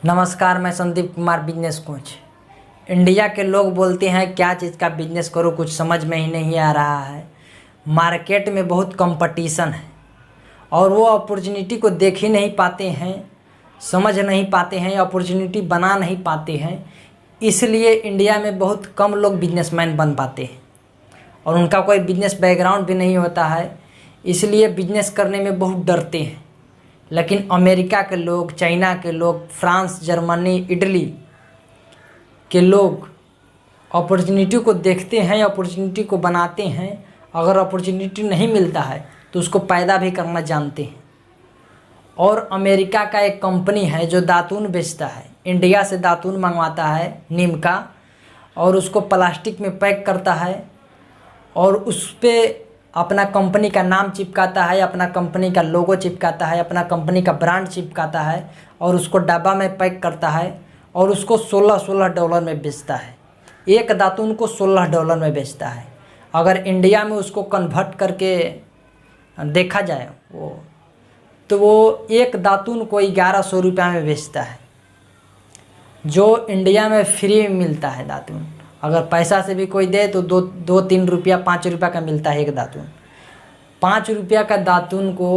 नमस्कार, मैं Sandeep Kumar, business coach. India के लोग बोलते हैं क्या चीज़ का बिजनेस करो, कुछ समझ में ही नहीं आ रहा है। मार्केट में बहुत कंपटीशन है और वो अपॉर्चुनिटी को देख ही नहीं पाते हैं, समझ नहीं पाते हैं, अपॉर्चुनिटी बना नहीं पाते हैं। इसलिए इंडिया में बहुत कम लोग बिजनेसमैन बन पाते हैं और उनका कोई बिजनेस बैकग्राउंड भी नहीं होता है, इसलिए बिजनेस करने में बहुत डरते हैं। लेकिन अमेरिका के लोग, चाइना के लोग, फ्रांस, जर्मनी, इटली के लोग अपॉर्चुनिटी को देखते हैं, अपॉर्चुनिटी को बनाते हैं। अगर अपॉर्चुनिटी नहीं मिलता है तो उसको पैदा भी करना जानते हैं। और अमेरिका का एक कंपनी है जो दातून बेचता है, इंडिया से दातून मंगवाता है नीम का और उसको प्लास्टिक में पैक करता है और उस पर अपना कंपनी का नाम चिपकाता है, अपना कंपनी का लोगो चिपकाता है, अपना कंपनी का ब्रांड चिपकाता है और उसको डब्बा में पैक करता है और उसको $16 में बेचता है। एक दातून को $16 में बेचता है। अगर इंडिया में उसको कन्वर्ट करके देखा जाए तो वो एक दातून को 1100 रुपये में बेचता है, जो इंडिया में फ्री में मिलता है दातून। अगर पैसा से भी कोई दे तो 2-3 रुपया, 5 रुपया का मिलता है एक दातून। 5 रुपया का दातून को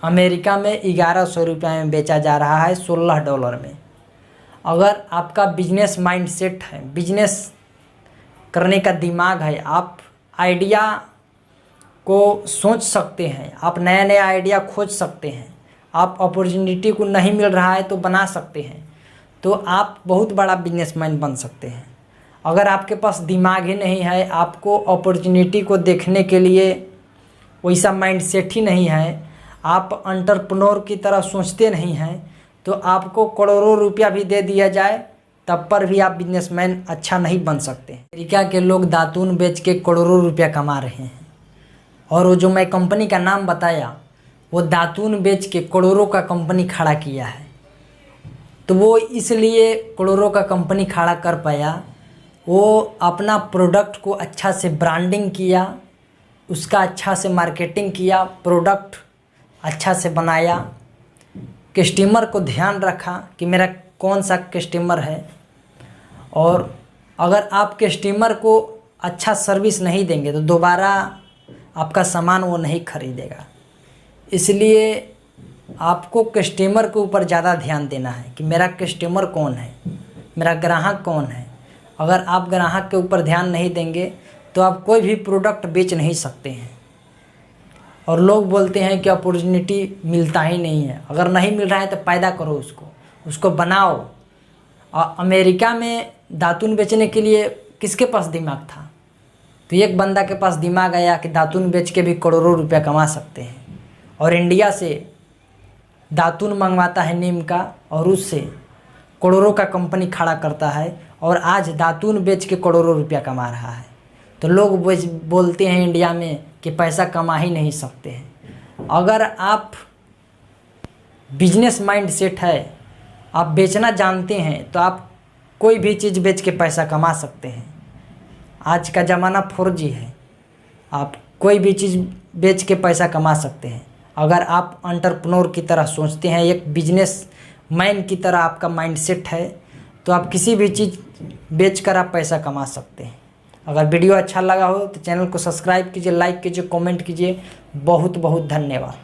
अमेरिका में 1100 रुपये में बेचा जा रहा है, $16 में। अगर आपका बिजनेस माइंडसेट है, बिजनेस करने का दिमाग है, आप आइडिया को सोच सकते हैं, आप नया नया आइडिया खोज सकते हैं, आप अपॉर्चुनिटी को नहीं मिल रहा है तो बना सकते हैं, तो आप बहुत बड़ा बिजनेसमैन बन सकते हैं। अगर आपके पास दिमाग ही नहीं है, आपको अपॉर्चुनिटी को देखने के लिए वैसा माइंडसेट ही नहीं है, आप एंटरप्रेन्योर की तरह सोचते नहीं हैं, तो आपको करोड़ों रुपया भी दे दिया जाए तब पर भी आप बिजनेसमैन अच्छा नहीं बन सकते। अमेरिका के लोग दातून बेच के करोड़ों रुपया कमा रहे हैं और वो जो मैं कंपनी का नाम बताया वो दातून बेच के करोड़ों का कंपनी खड़ा किया है। तो वो इसलिए करोड़ों का कंपनी खड़ा कर पाया, वो अपना प्रोडक्ट को अच्छा से ब्रांडिंग किया, उसका अच्छा से मार्केटिंग किया, प्रोडक्ट अच्छा से बनाया, कस्टमर को ध्यान रखा कि मेरा कौन सा कस्टमर है। और अगर आप कस्टमर को अच्छा सर्विस नहीं देंगे तो दोबारा आपका सामान वो नहीं खरीदेगा। इसलिए आपको कस्टमर के ऊपर ज़्यादा ध्यान देना है कि मेरा कस्टमर कौन है, मेरा ग्राहक कौन है। अगर आप ग्राहक के ऊपर ध्यान नहीं देंगे तो आप कोई भी प्रोडक्ट बेच नहीं सकते हैं। और लोग बोलते हैं कि अपॉर्चुनिटी मिलता ही नहीं है। अगर नहीं मिल रहा है तो पैदा करो, उसको बनाओ। अमेरिका में दातून बेचने के लिए किसके पास दिमाग था? तो एक बंदा के पास दिमाग आया कि दातून बेच के भी करोड़ों रुपया कमा सकते हैं और इंडिया से दातून मंगवाता है नीम का और उससे करोड़ों का कंपनी खड़ा करता है और आज दातून बेच के करोड़ों रुपया कमा रहा है। तो लोग बोलते हैं इंडिया में कि पैसा कमा ही नहीं सकते हैं। अगर आप बिजनेस माइंड सेट है, आप बेचना जानते हैं, तो आप कोई भी चीज़ बेच के पैसा कमा सकते हैं। आज का ज़माना 4G है, आप कोई भी चीज़ बेच के पैसा कमा सकते हैं। अगर आप एंटरप्रेन्योर की तरह सोचते हैं, एक बिजनेस मैन की तरह आपका माइंडसेट है, तो आप किसी भी चीज़ बेचकर आप पैसा कमा सकते हैं। अगर वीडियो अच्छा लगा हो तो चैनल को सब्सक्राइब कीजिए, लाइक कीजिए, कमेंट कीजिए। बहुत बहुत धन्यवाद।